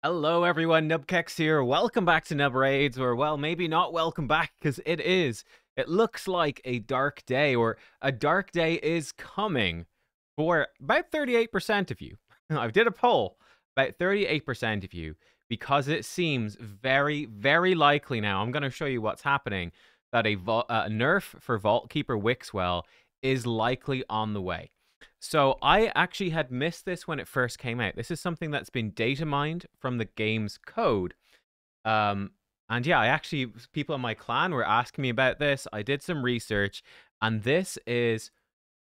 Hello everyone, nubkeks here. Welcome back to Nub Raids, or well, maybe not welcome back, because it is. It looks like a dark day, or a dark day is coming for about 38% of you. I did a poll, about 38% of you, because it seems very, very likely now, I'm going to show you what's happening, that a nerf for Vaultkeeper Wixwell is likely on the way. So I actually had missed this when it first came out. This is something that's been data mined from the game's code. And yeah, people in my clan were asking me about this. I did some research, and this is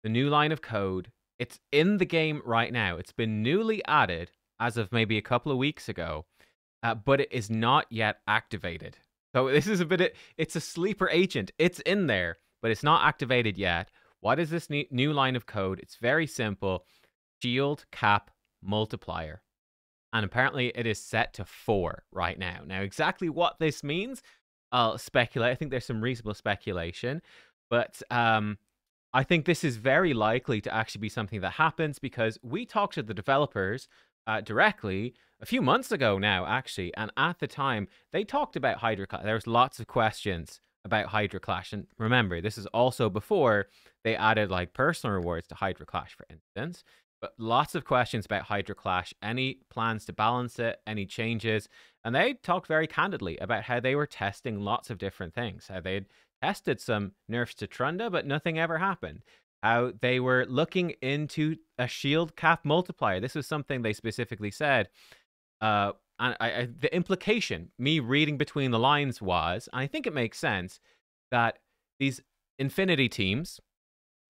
the new line of code. It's in the game right now. It's been newly added as of maybe a couple of weeks ago, but it is not yet activated. So this is it's a sleeper agent. It's in there, but it's not activated yet. What is this new line of code? It's very simple. ShieldCapMultiplier. And apparently it is set to 4 right now. Now, exactly what this means, I'll speculate. I think there's some reasonable speculation. But I think this is very likely to actually be something that happens because we talked to the developers directly a few months ago now, actually. And at the time, they talked about Hydra Clash. There was lots of questions about Hydra Clash. And remember, this is also before they added like personal rewards to Hydra Clash, for instance. But lots of questions about Hydra Clash, any plans to balance it, any changes. And they talked very candidly about how they were testing lots of different things, how they'd tested some nerfs to Trunda, but nothing ever happened. How they were looking into a ShieldCapMultiplier. This was something they specifically said. And the implication, me reading between the lines was, and I think it makes sense, that these Infinity teams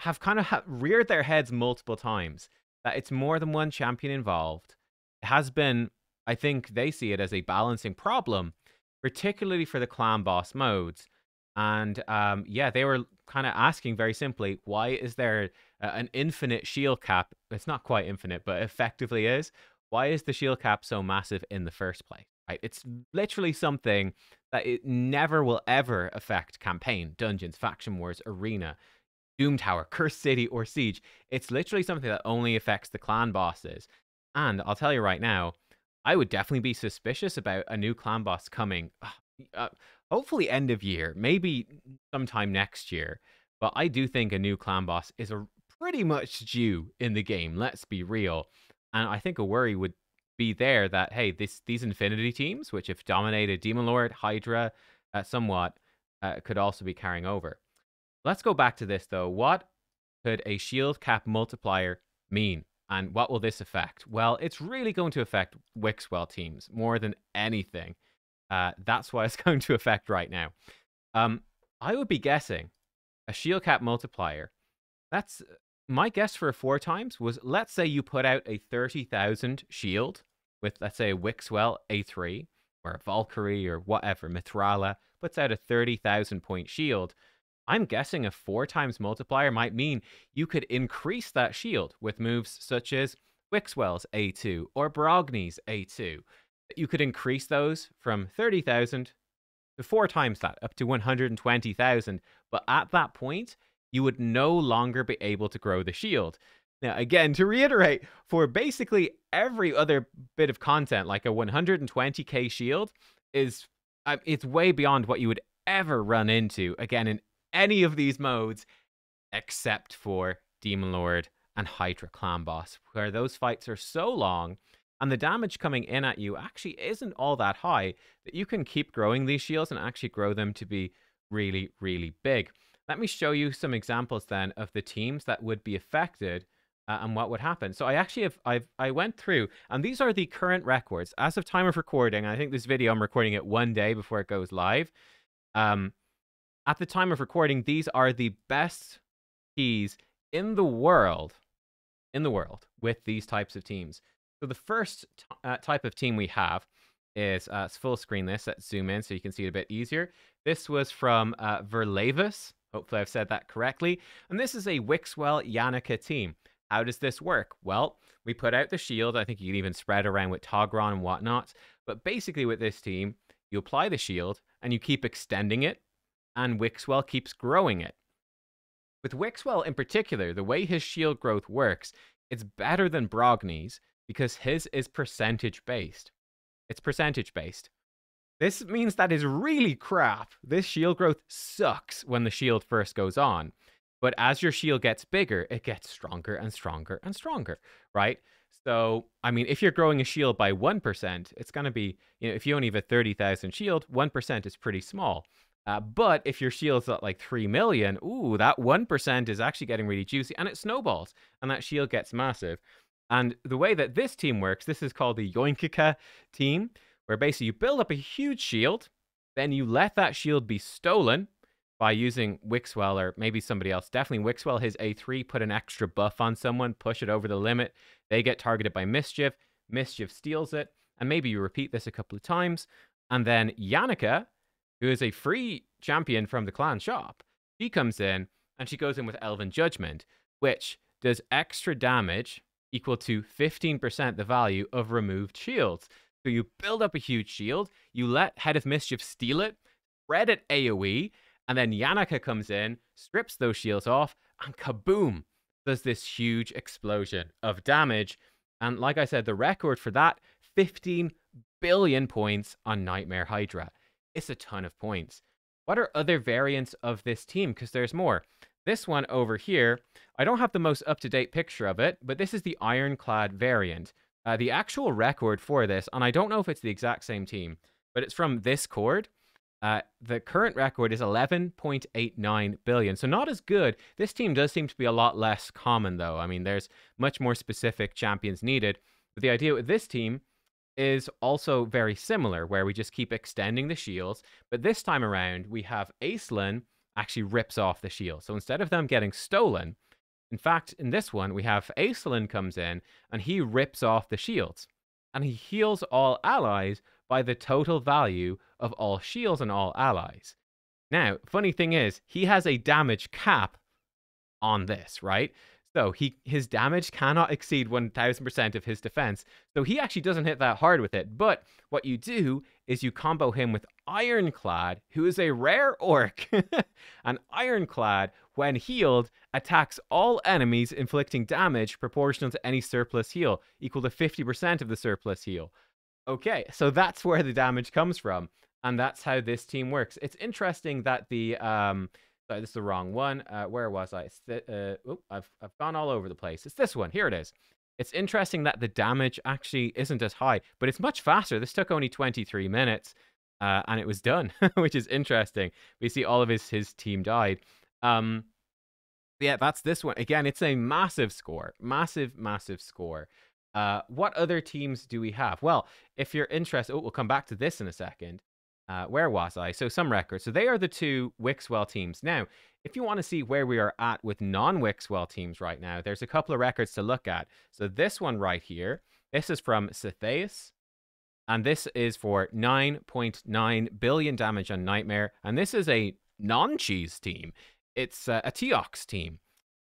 have kind of reared their heads multiple times, that it's more than one champion involved. It has been, I think they see it as a balancing problem, particularly for the clan boss modes. And yeah, they were kind of asking very simply, why is there an infinite shield cap? It's not quite infinite, but effectively is. Why is the shield cap so massive in the first place? Right? It's literally something that it never will ever affect campaign, dungeons, faction wars, arena, Doom Tower, Cursed City, or Siege. It's literally something that only affects the clan bosses. And I'll tell you right now, I would definitely be suspicious about a new clan boss coming, hopefully end of year, maybe sometime next year. But I do think a new clan boss is pretty much due in the game, let's be real. And I think a worry would be there that, hey, these Infinity teams, which have dominated Demon Lord, Hydra somewhat, could also be carrying over. Let's go back to this, though. What could a ShieldCapMultiplier mean? And what will this affect? Well, it's really going to affect Wixwell teams more than anything. That's what it's going to affect right now. I would be guessing a ShieldCapMultiplier. That's my guess for 4 times was, let's say you put out a 30,000 shield with, let's say, a Wixwell A3 or a Valkyrie or whatever, Mithrala puts out a 30,000 point shield. I'm guessing a 4 times multiplier might mean you could increase that shield with moves such as Wixwell's A2 or Brogni's A2. You could increase those from 30,000 to 4 times that, up to 120,000. But at that point, you would no longer be able to grow the shield. Now, again, to reiterate, for basically every other bit of content, like a 120k shield, it's way beyond what you would ever run into, again, in any of these modes, except for Demon Lord and Hydra clan boss, where those fights are so long, and the damage coming in at you actually isn't all that high, that you can keep growing these shields and actually grow them to be really, really big. Let me show you some examples then of the teams that would be affected and what would happen. So I went through, and these are the current records as of time of recording. I think this video I'm recording it one day before it goes live. At the time of recording, these are the best keys in the world, with these types of teams. So the first type of team we have is, let's full screen this, let's zoom in so you can see it a bit easier. This was from Verlavis. Hopefully I've said that correctly. And this is a Wixwell Yannicka team. How does this work? Well, we put out the shield. I think you can even spread around with Togron and whatnot. But basically with this team, you apply the shield and you keep extending it, and Wixwell keeps growing it. With Wixwell in particular, the way his shield growth works, it's better than Brogni's because his is percentage based. It's percentage based. This means that is really crap. This shield growth sucks when the shield first goes on. But as your shield gets bigger, it gets stronger and stronger and stronger, right? So, I mean, if you're growing a shield by 1%, it's going to be, if you only have a 30,000 shield, 1% is pretty small. But if your shield's at like 3 million, ooh, that 1% is actually getting really juicy, and it snowballs, and that shield gets massive. And the way that this team works, this is called the Yoinkika team, where basically you build up a huge shield, then you let that shield be stolen by using Wixwell or maybe somebody else. Definitely Wixwell, his A3, put an extra buff on someone, push it over the limit. They get targeted by Mischief. Mischief steals it, and maybe you repeat this a couple of times. And then Yannicka, who is a free champion from the clan shop, she comes in, and she goes in with Elven Judgment, which does extra damage equal to 15% the value of removed shields. So you build up a huge shield, you let Head of Mischief steal it, spread it AoE, and then Yannicka comes in, strips those shields off, and kaboom, does this huge explosion of damage. And like I said, the record for that, 15 billion points on Nightmare Hydra. It's a ton of points. What are other variants of this team? Because there's more. This one over here, I don't have the most up-to-date picture of it, but this is the Ironclad variant. The actual record for this, and I don't know if it's the exact same team, but it's from this cord. The current record is 11.89 billion, so not as good. This team does seem to be a lot less common, though. I mean, there's much more specific champions needed. But the idea with this team is also very similar, where we just keep extending the shields. But this time around, we have Aislinn actually rips off the shield. So instead of them getting stolen, in fact, in this one, we have Aislinn comes in, and he rips off the shields. And he heals all allies by the total value of all shields and all allies. Now, funny thing is, he has a damage cap on this, right? So his damage cannot exceed 1000% of his defense. So he actually doesn't hit that hard with it. But what you do is you combo him with Ironclad, who is a rare orc. And Ironclad, when healed, attacks all enemies, inflicting damage proportional to any surplus heal, equal to 50% of the surplus heal. Okay, so that's where the damage comes from. And that's how this team works. It's interesting that the... Sorry, this is the wrong one. Where was I? I've gone all over the place. It's this one. Here it is. It's interesting that the damage actually isn't as high, but it's much faster. This took only 23 minutes, and it was done, which is interesting. We see all of his team died. Yeah, that's this one. Again, it's a massive score. Massive, massive score. What other teams do we have? Well, if you're interested... we'll come back to this in a second. Where was I? So some records. So they are the two Wixwell teams. Now, if you want to see where we are at with non-Wixwell teams right now, there's a couple of records to look at. So this one right here, this is from Cytheus, and this is for 9.9 billion damage on Nightmare, and this is a non-cheese team. It's a Teox team.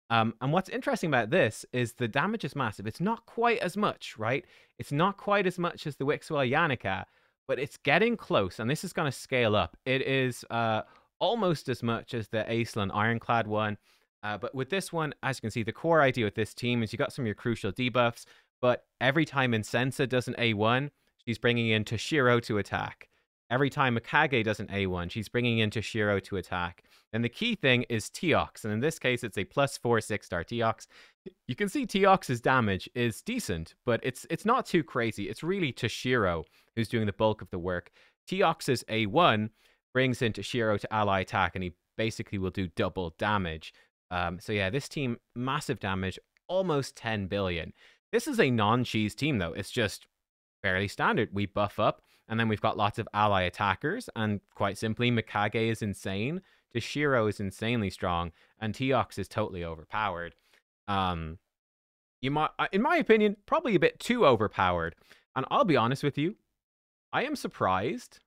And what's interesting about this is the damage is massive. It's not quite as much, right? It's not quite as much as the Wixwell Yannicka, but it's getting close, and this is going to scale up. It is almost as much as the Aislinn Ironclad one. But with this one, as you can see, the core idea with this team is you got some of your crucial debuffs, but every time Insensa does an A1, she's bringing in Toshiro to attack. Every time Mikage does an A1, she's bringing in Toshiro to attack. And the key thing is Teox, and in this case, it's a +4 6-star Teox. You can see Teox's damage is decent, but it's not too crazy. It's really Toshiro who's doing the bulk of the work. Teox's A1 brings in Toshiro to ally attack, and he basically will do double damage. So yeah, this team, massive damage, almost 10 billion. This is a non-cheese team, though. It's just fairly standard. We buff up, and then we've got lots of ally attackers, and quite simply, Mikage is insane, Toshiro is insanely strong, and Teox is totally overpowered. You might, in my opinion, probably a bit too overpowered. And I'll be honest with you, I am surprised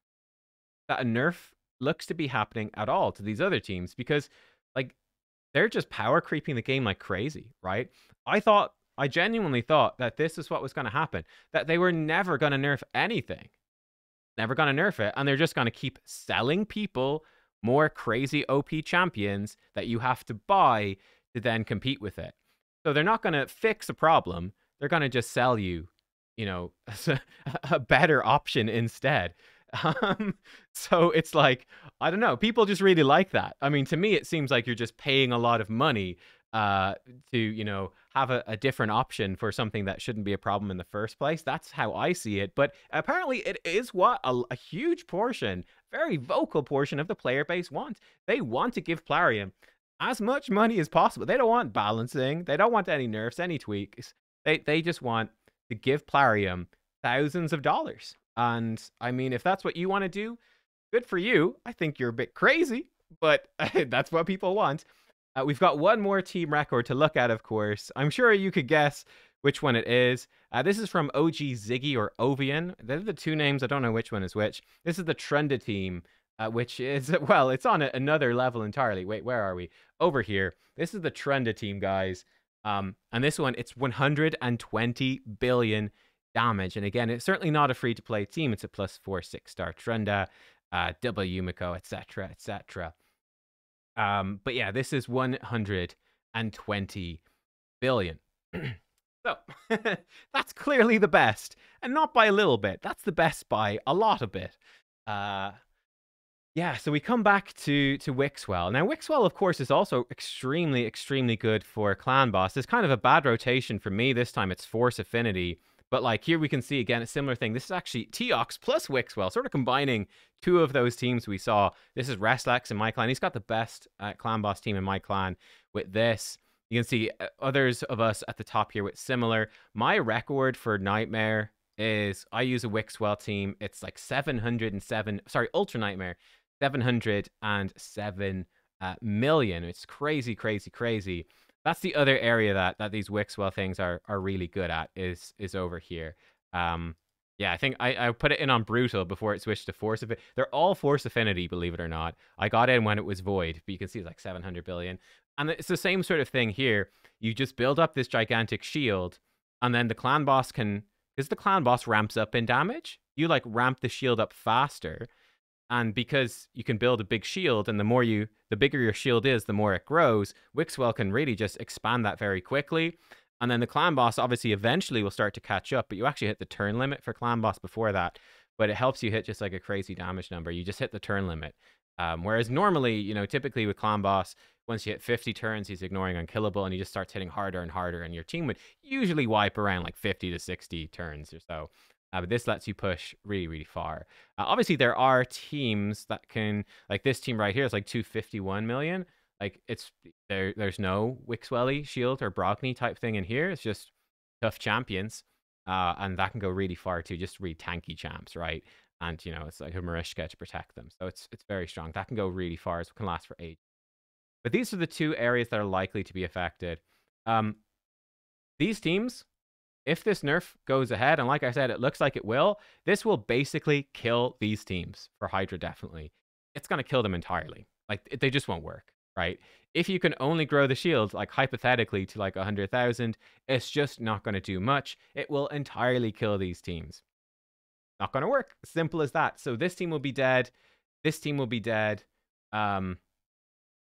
that a nerf looks to be happening at all to these other teams, because, like, they're just power creeping the game like crazy, right? I genuinely thought that this is what was going to happen, that they were never going to nerf anything. Never going to nerf it, and they're just going to keep selling people more crazy OP champions that you have to buy to then compete with it. So they're not going to fix a problem. They're going to just sell you, you know, a better option instead. Um, so it's like, I don't know, people just really like that. I mean, to me, it seems like you're just paying a lot of money to, you know, have a different option for something that shouldn't be a problem in the first place. That's how I see it. But apparently it is what a huge portion, very vocal portion of the player base want. They want to give Plarium as much money as possible. They don't want balancing. They don't want any nerfs, any tweaks. They just want to give Plarium thousands of dollars. And I mean, if that's what you want to do, good for you. I think you're a bit crazy, but that's what people want. We've got one more team record to look at, of course. I'm sure you could guess which one it is. This is from OG Ziggy or Ovian. They're the two names. I don't know which one is which. This is the Trunda team, which is, well, it's on another level entirely. Wait, where are we? Over here. This is the Trunda team, guys. And this one, it's 120 billion damage. And again, it's certainly not a free-to-play team. It's a +4 6-star Trunda, double Yumiko, etc., etc. But yeah, this is 120 billion. So that's clearly the best, and not by a little bit. That's the best by a lot of bit. Yeah, so we come back to Wixwell. Now, Wixwell, of course, is also extremely, extremely good for Clan Boss. It's kind of a bad rotation for me this time. It's Force Affinity. But like here we can see, again, a similar thing. This is actually Teox plus Wixwell, sort of combining two of those teams we saw. This is Restlex in my clan. He's got the best Clan Boss team in my clan with this. You can see others of us at the top here with similar. My record for Nightmare is I use a Wixwell team. It's like 707, sorry, Ultra Nightmare. 707 million. It's crazy, crazy, crazy. That's the other area that these Wixwell things are really good at is over here. Yeah, I think I put it in on Brutal before it switched to Force Affinity. They're all Force Affinity, believe it or not. I got in when it was Void, but you can see it's like 700 billion. And it's the same sort of thing here. You just build up this gigantic shield, and then the Clan Boss can, because the Clan Boss ramps up in damage, you like ramp the shield up faster. And because you can build a big shield, and the bigger your shield is, the more it grows, Wixwell can really just expand that very quickly. And then the Clan Boss obviously eventually will start to catch up, but you actually hit the turn limit for Clan Boss before that. But it helps you hit just like a crazy damage number. You just hit the turn limit. Whereas normally, you know, typically with Clan Boss, once you hit 50 turns, he's ignoring Unkillable, and he just starts hitting harder and harder, and your team would usually wipe around like 50 to 60 turns or so. But this lets you push really, really far. Obviously, there are teams that can, like this team right here is like 251 million. Like there's no Wixwelly shield or Brogni type thing in here. It's just tough champions, and that can go really far too. Just really tanky champs, right? And you know, it's like a Marishka to protect them, so it's very strong. That can go really far. It can last for ages. But these are the two areas that are likely to be affected. These teams, if this nerf goes ahead, and like I said, it looks like it will, this will basically kill these teams for Hydra, definitely. It's going to kill them entirely. Like, they just won't work, right? If you can only grow the shield, like, hypothetically, to, like, 100,000, it's just not going to do much. It will entirely kill these teams. Not going to work. Simple as that. So this team will be dead. This team will be dead.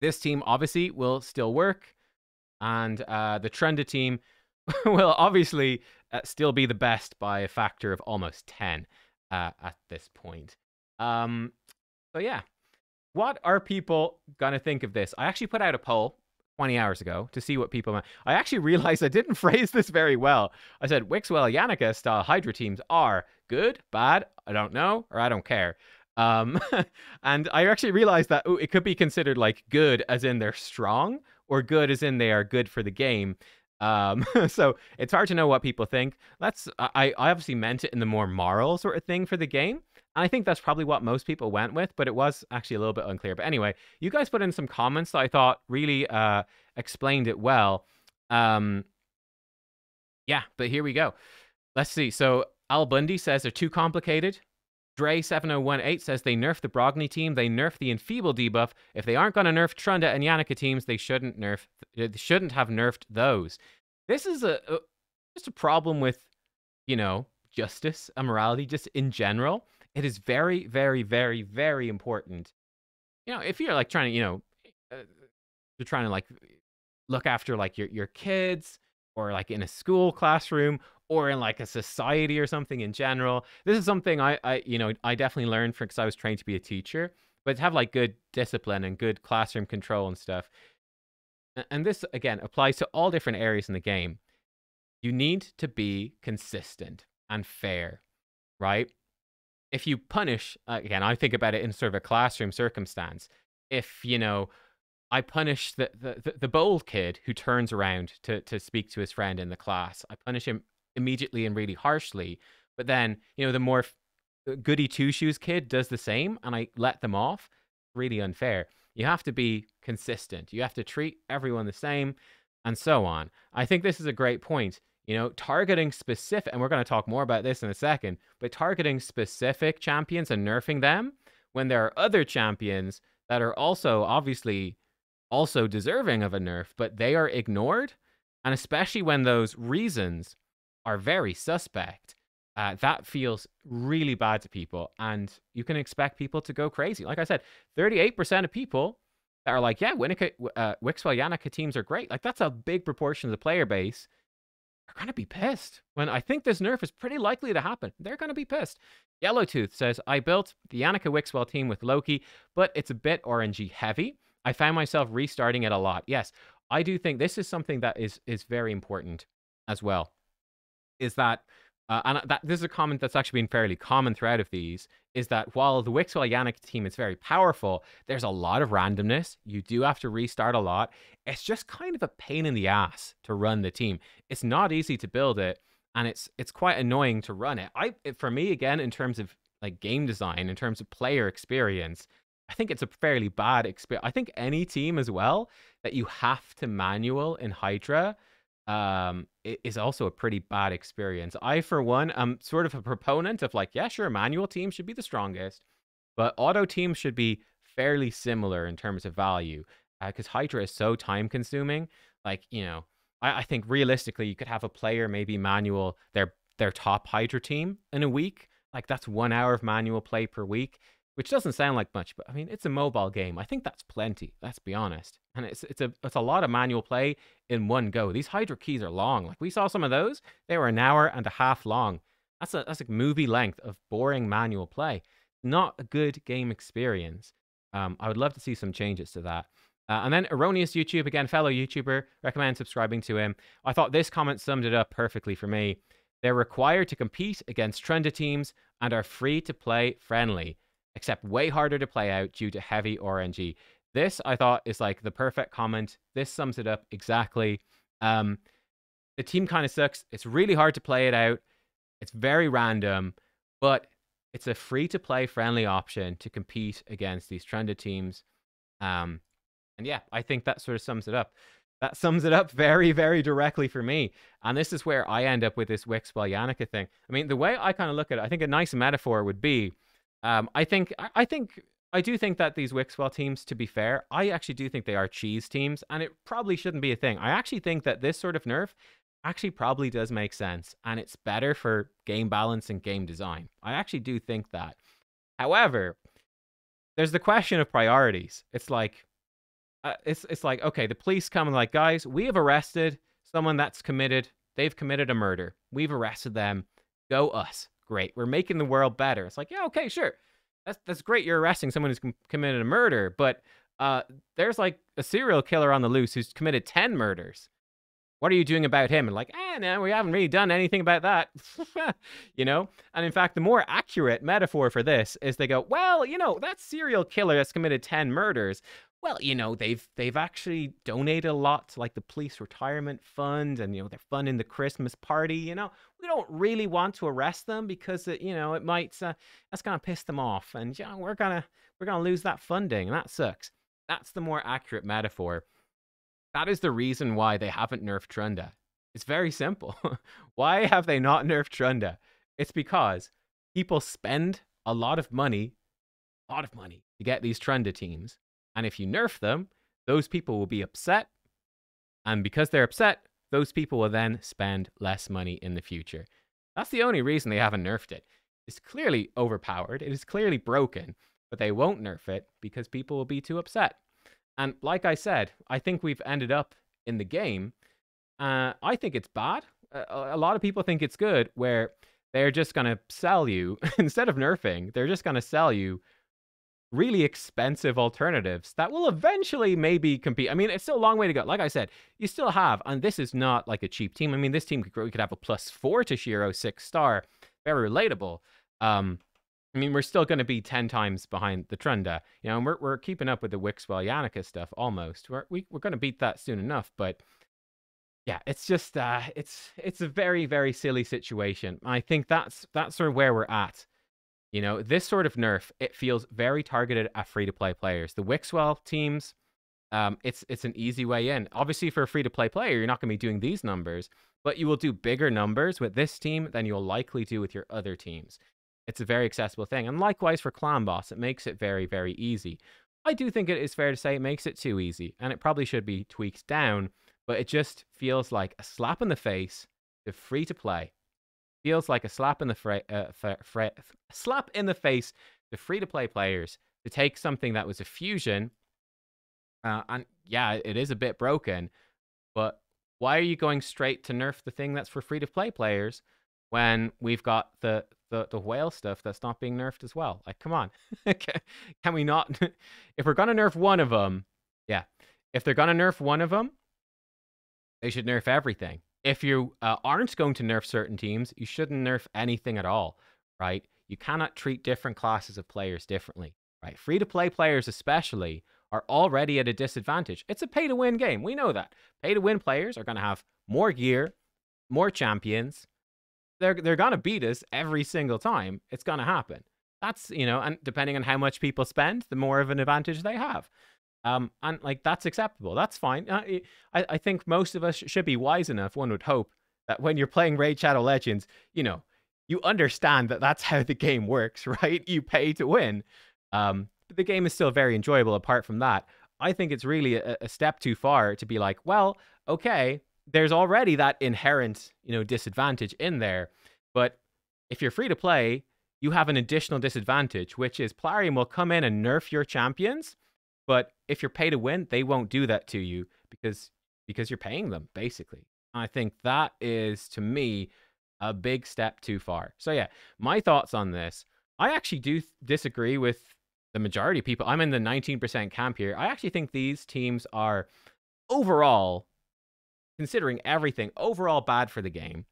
This team, obviously, will still work. And the Trunda team will obviously still be the best by a factor of almost 10 at this point. So yeah, what are people gonna think of this? I actually put out a poll 20 hours ago to see what people... I actually realized I didn't phrase this very well. I said, Wixwell Yannicka style Hydra teams are good, bad, I don't know, or I don't care. And I actually realized that it could be considered like good as in they're strong, or good as in they are good for the game. So it's hard to know what people think. I obviously meant it in the more moral sort of thing for the game. And I think that's probably what most people went with, but it was actually a little bit unclear. But anyway, you guys put in some comments that I thought really explained it well. Yeah, but here we go. Let's see. So Al Bundy says they're too complicated. Dre7018 says they nerf the Brogni team. They nerf the Enfeeble debuff. If they aren't going to nerf Trunda and Yannicka teams, they shouldn't have nerfed those. This is just a problem with, you know, justice and morality just in general. It is very, very, very, very important. You know, if you're like trying to, you know, you're trying to like look after like your kids, or like in a school classroom, or in like a society or something in general. This is something I definitely learned from, because I was trained to be a teacher, but to have like good discipline and good classroom control and stuff. And this again applies to all different areas in the game. You need to be consistent and fair, right? If you punish, again, I think about it in sort of a classroom circumstance. If, I punish the bold kid who turns around to speak to his friend in the class, I punish him immediately and really harshly. But then, the more goody two-shoes kid does the same and I let them off, really unfair. You have to be consistent. You have to treat everyone the same, and so on. I think this is a great point. Targeting specific, and we're going to talk more about this in a second, but targeting specific champions and nerfing them when there are other champions that are also obviously also deserving of a nerf, but they are ignored, and especially when those reasons are very suspect, that feels really bad to people, and you can expect people to go crazy. Like I said, 38% of people that are like, yeah, Wixwell Yannicka teams are great. Like, that's a big proportion of the player base. Are going to be pissed when I think this nerf is pretty likely to happen. They're going to be pissed. Yellowtooth says, I built the Yannicka Wixwell team with Loki, but it's a bit RNG heavy. I found myself restarting it a lot. Yes, I do think this is something that is very important as well. Is that, this is a comment that's actually been fairly common throughout of these, is that while the Wixwell Yannicka team is very powerful, there's a lot of randomness. You do have to restart a lot. It's just kind of a pain in the ass to run the team. It's not easy to build it, and it's quite annoying to run it. For me, again, in terms of like game design, in terms of player experience, I think it's a fairly bad experience. I think any team as well that you have to manual in Hydra it is also a pretty bad experience. I, for one, am sort of a proponent of like, yeah, sure, manual teams should be the strongest, but auto teams should be fairly similar in terms of value, because Hydra is so time consuming. Like, I think realistically you could have a player maybe manual their top Hydra team in a week. Like, that's 1 hour of manual play per week, which doesn't sound like much, but I mean, it's a mobile game. I think that's plenty, let's be honest. And it's a lot of manual play in one go. These Hydra keys are long. Like, we saw some of those. They were 1.5 hours long. That's like movie length of boring manual play. Not a good game experience. I would love to see some changes to that. And then Erroneous YouTube, again, fellow YouTuber, recommend subscribing to him. I thought this comment summed it up perfectly for me. They're required to compete against Trunda teams and are free to play friendly, except way harder to play out due to heavy RNG. This, I thought, is like the perfect comment. This sums it up exactly. The team kind of sucks. It's really hard to play it out. It's very random, but it's a free-to-play friendly option to compete against these Trunda teams. And yeah, I think that sort of sums it up. That sums it up very, very directly for me. And this is where I end up with this Wixwell Yannicka thing. I mean, the way I kind of look at it, I think a nice metaphor would be, I do think that these Wixwell teams, to be fair, I actually do think they are cheese teams, and it probably shouldn't be a thing. I actually think that this sort of nerf actually probably does make sense, and it's better for game balance and game design. I actually do think that. However, there's the question of priorities. It's like, okay, the police come and like, guys, we have arrested someone they've committed a murder. We've arrested them. Go us. Great. We're making the world better. It's like, yeah, okay, sure. That's great. You're arresting someone who's committed a murder, but there's like a serial killer on the loose who's committed 10 murders. What are you doing about him? And like, no, we haven't really done anything about that. And in fact, the more accurate metaphor for this is they go, well, that serial killer that's committed 10 murders, well, they've actually donated a lot to like the police retirement fund, and they're funding the Christmas party. We don't really want to arrest them because it might that's gonna piss them off, and we're gonna lose that funding, and that sucks. That's the more accurate metaphor. That is the reason why they haven't nerfed Trunda. It's very simple. Why have they not nerfed Trunda? It's because people spend a lot of money to get these Trunda teams. And if you nerf them, those people will be upset. And because they're upset, those people will then spend less money in the future. That's the only reason they haven't nerfed it. It's clearly overpowered. It is clearly broken. But they won't nerf it because people will be too upset. And like I said, I think we've ended up in the game I think it's bad. A lot of people think it's good, where they're just going to sell you, instead of nerfing, they're just going to sell you really expensive alternatives that will eventually maybe compete. I mean, it's still a long way to go. Like I said, you still have, and this is not like a cheap team. I mean, this team we could have a +4 to Shiro 6-star. Very relatable. I mean, we're still going to be 10 times behind the Trunda, you know, and we're keeping up with the Wixwell Yannicka stuff almost. We're going to beat that soon enough, but yeah, it's just it's a very, very silly situation. I think that's sort of where we're at. You know, this sort of nerf, it feels very targeted at free-to-play players. The Wixwell teams, it's an easy way in. Obviously, for a free-to-play player, you're not going to be doing these numbers, but you will do bigger numbers with this team than you'll likely do with your other teams. It's a very accessible thing. And likewise for Clan Boss, it makes it very, very easy. I do think it is fair to say it makes it too easy, and it probably should be tweaked down, but it just feels like a slap in the face to free-to-play. Feels like a slap in the face to free-to-play players to take something that was a fusion, and yeah, it is a bit broken, but why are you going straight to nerf the thing that's for free-to-play players when we've got the whale stuff that's not being nerfed as well? Like, come on. Can we not? If we're going to nerf one of them, yeah. If they're going to nerf one of them, they should nerf everything. If you aren't going to nerf certain teams, you shouldn't nerf anything at all, right? You cannot treat different classes of players differently, right? Free-to-play players especially are already at a disadvantage. It's a pay-to-win game. We know that. Pay-to-win players are going to have more gear, more champions. They're going to beat us every single time. It's going to happen. That's, you know, and depending on how much people spend, the more of an advantage they have. And like, that's acceptable. That's fine. I think most of us should be wise enough, one would hope, that when you're playing Raid Shadow Legends, you know, you understand that that's how the game works, right? You pay to win. But the game is still very enjoyable apart from that. I think it's really a step too far to be like, well, okay, there's already that inherent, you know, disadvantage in there. But if you're free to play, you have an additional disadvantage, which is Plarium will come in and nerf your champions. But if you're pay to win, they won't do that to you because you're paying them, basically. I think that is, to me, a big step too far. So yeah, my thoughts on this. I actually do disagree with the majority of people. I'm in the 19% camp here. I actually think these teams are overall, considering everything, overall bad for the game.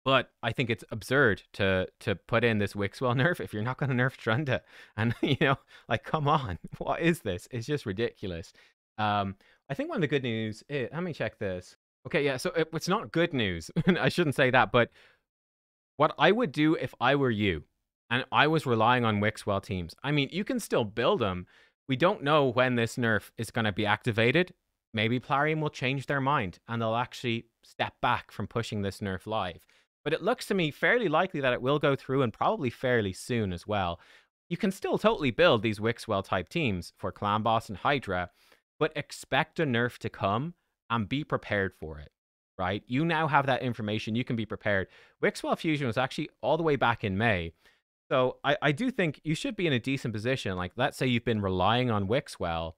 But I think it's absurd to put in this Wixwell nerf if you're not going to nerf Trunda. And, you know, like, come on. What is this? It's just ridiculous. I think one of the good news is, let me check this. Okay, yeah, so it's not good news. I shouldn't say that, but what I would do if I were you and I was relying on Wixwell teams, I mean, you can still build them. We don't know when this nerf is going to be activated. Maybe Plarium will change their mind and they'll actually step back from pushing this nerf live. But it looks to me fairly likely that it will go through, and probably fairly soon as well. You can still totally build these Wixwell type teams for Clan Boss and Hydra, but expect a nerf to come and be prepared for it, right? You now have that information. You can be prepared. Wixwell Fusion was actually all the way back in May. So I do think you should be in a decent position. Like, let's say you've been relying on Wixwell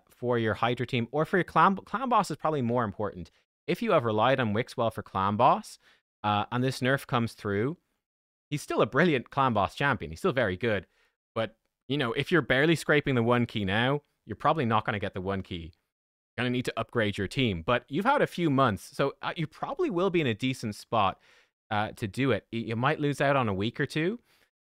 for your Hydra team, or for your Clan Boss is probably more important. If you have relied on Wixwell for Clan Boss, and this nerf comes through, he's still a brilliant Clan Boss champion. He's still very good. But, you know, if you're barely scraping the 1 key now, you're probably not going to get the 1 key. You're going to need to upgrade your team. But you've had a few months, so you probably will be in a decent spot to do it. You might lose out on a week or two,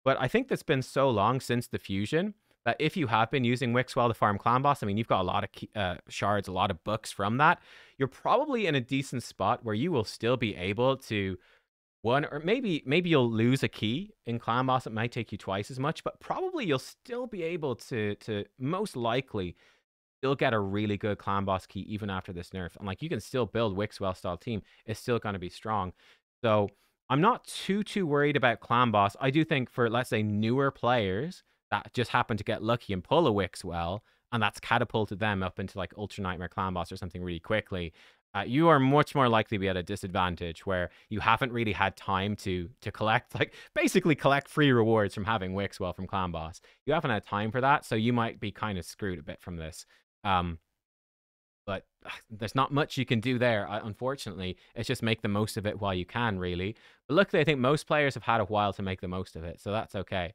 but I think that's been so long since the fusion that if you have been using Wixwell to farm Clan Boss, I mean, you've got a lot of shards, a lot of books from that. You're probably in a decent spot where you will still be able to or maybe you'll lose a key in Clan Boss. It might take you twice as much, but probably you'll still be able to most likely still get a really good Clan Boss key even after this nerf. And like, you can still build Wixwell style team. It's still going to be strong. So I'm not too worried about Clan Boss. I do think for, let's say, newer players that just happen to get lucky and pull a Wixwell, and that's catapulted them up into like Ultra Nightmare Clan Boss or something really quickly, you are much more likely to be at a disadvantage where you haven't really had time to collect, like, basically collect free rewards from having Wixwell from Clan Boss. You haven't had time for that, so you might be kind of screwed a bit from this. But there's not much you can do there, unfortunately. It's just make the most of it while you can, really. But luckily, I think most players have had a while to make the most of it, so that's okay.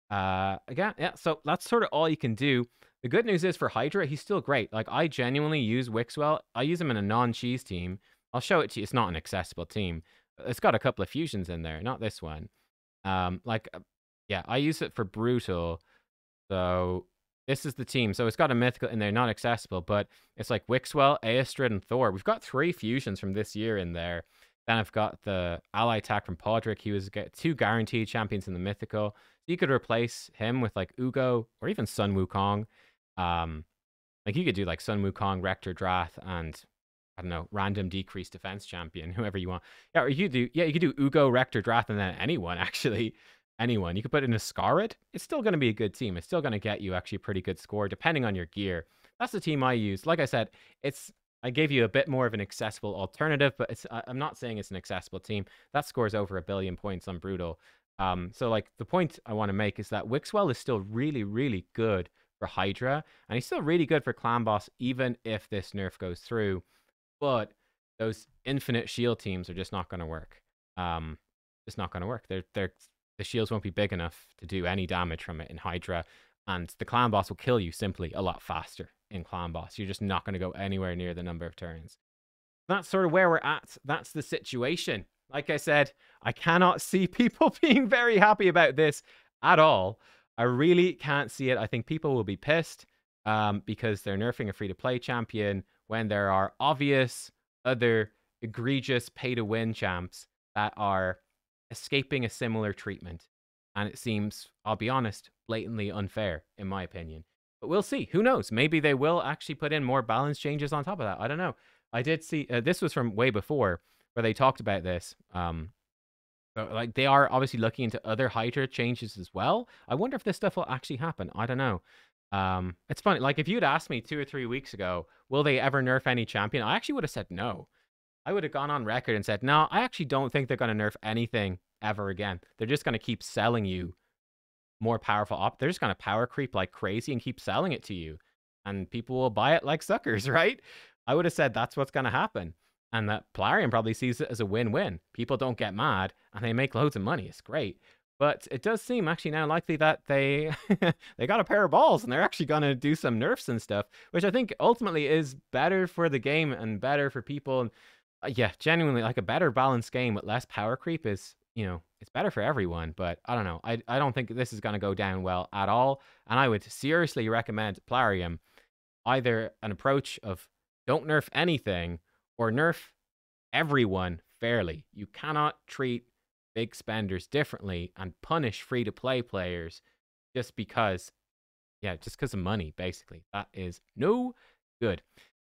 Again, yeah, so that's sort of all you can do. The good news is for Hydra, he's still great. Like, I genuinely use Wixwell. I use him in a non-cheese team. I'll show it to you. It's not an accessible team. It's got a couple of fusions in there, not this one. Yeah, I use it for Brutal. So this is the team. So it's got a mythical in there, not accessible, but it's like Wixwell, Aestrid, and Thor. We've got 3 fusions from this year in there. Then I've got the ally attack from Podrick. He was 2 guaranteed champions in the mythical. So you could replace him with like Ugo or even Sun Wukong. Like you could do like Sun Wukong, Rector Drath, and I don't know, random decreased defense champion, whoever you want. Yeah, or you could do Ugo, Rector Drath, and then anyone actually. Anyone. You could put in a Scarlet. It's still going to be a good team. It's still going to get you actually a pretty good score depending on your gear. That's the team I use. Like I said, I gave you a bit more of an accessible alternative, but I'm not saying it's an accessible team. That scores over 1 billion points on Brutal. So like the point I want to make is that Wixwell is still really, really good for Hydra, and he's still really good for Clan Boss, even if this nerf goes through. But those infinite shield teams are just not going to work. Just not going to work. The shields won't be big enough to do any damage from it in Hydra, and the Clan Boss will kill you simply a lot faster in Clan Boss. You're just not going to go anywhere near the number of turns. That's sort of where we're at. That's the situation. Like I said, I cannot see people being very happy about this at all. I really can't see it. I think people will be pissed because they're nerfing a free-to-play champion when there are obvious other egregious pay-to-win champs that are escaping a similar treatment. And it seems, I'll be honest, blatantly unfair, in my opinion. But we'll see. Who knows? Maybe they will actually put in more balance changes on top of that. I don't know. I did see, this was from way before, where they talked about this. So, like, they are obviously looking into other Hydra changes as well. I wonder if this stuff will actually happen. I don't know. It's funny. Like, if you'd asked me 2 or 3 weeks ago, will they ever nerf any champion? I actually would have said no. I would have gone on record and said, no, I actually don't think they're going to nerf anything ever again. They're just going to keep selling you more powerful they're just going to power creep like crazy and keep selling it to you. And people will buy it like suckers, right? I would have said that's what's going to happen. And that Plarium probably sees it as a win-win. People don't get mad and they make loads of money. It's great. But it does seem actually now likely that they they got a pair of balls and they're actually going to do some nerfs and stuff, which I think ultimately is better for the game and better for people. And yeah, genuinely, like a better balanced game with less power creep is, it's better for everyone. But I don't know. I don't think this is going to go down well at all. And I would seriously recommend Plarium either an approach of don't nerf anything or nerf everyone fairly. You cannot treat big spenders differently and punish free-to-play players just because of money, basically. That is no good.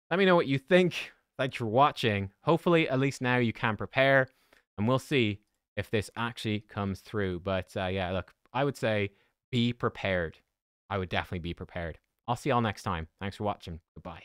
Let me know what you think. Thanks for watching. Hopefully, at least now you can prepare, and we'll see if this actually comes through. But yeah, look, I would say be prepared. I would definitely be prepared. I'll see y'all next time. Thanks for watching. Goodbye.